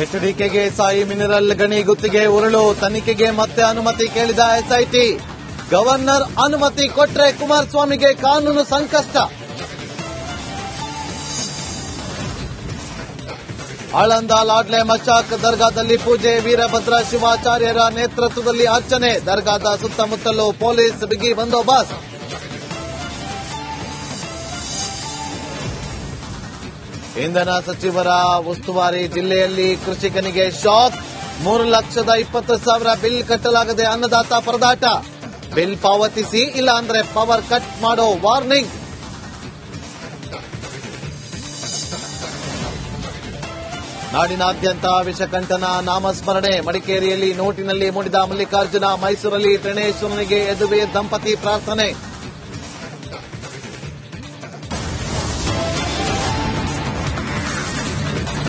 ಎಚ್ಡಿಕೆಗೆ Sai mineral ಗಣಿ ಗುತ್ತಿಗೆ ಉರುಳು ತನಿಖೆಗೆ ಮತ್ತೆ ಅನುಮತಿ ಕೇಳಿದ ಎಸ್ಐಟಿ. ಗವರ್ನರ್ ಅನುಮತಿ ಕೊಟ್ರೆ ಕುಮಾರಸ್ವಾಮಿಗೆ ಕಾನೂನು ಸಂಕಷ್ಟ. ಆಳಂದ ಲಾಡ್ಲೆ ಮಚಾಕ್ ದರ್ಗಾದಲ್ಲಿ ಪೂಜೆ, ವೀರಭದ್ರ ಶಿವಾಚಾರ್ಯರ ನೇತೃತ್ವದಲ್ಲಿ ಅರ್ಚನೆ. ದರ್ಗಾದ ಸುತ್ತಮುತ್ತಲೂ ಪೊಲೀಸ್ ಬಿಗಿ ಬಂದೋಬಸ್ತ್. ಇಂಧನ ಸಚಿವರ ಉಸ್ತುವಾರಿ ಜಿಲ್ಲೆಯಲ್ಲಿ ಕೃಷಿಕನಿಗೆ ಶಾಕ್. 3,20,000 ಬಿಲ್ ಕಟ್ಟಲಾಗದೆ ಅನ್ನದಾತ ಪರದಾಟ. ಬಿಲ್ ಪಾವತಿಸಿ, ಇಲ್ಲ ಅಂದ್ರೆ ಪವರ್ ಕಟ್ ಮಾಡೋ ವಾರ್ನಿಂಗ್. ನಾಡಿನಾದ್ಯಂತ ವಿಷಕಂಠನ ನಾಮಸ್ಮರಣೆ. ಮಡಿಕೇರಿಯಲ್ಲಿ ನೋಟಿನಲ್ಲಿ ಮೂಡಿದ ಮಲ್ಲಿಕಾರ್ಜುನ, ಮೈಸೂರಲ್ಲಿ ತ್ರಿನೇಶ್ವರನಿಗೆ ಯದುವೆ ದಂಪತಿ ಪ್ರಾರ್ಥನೆ.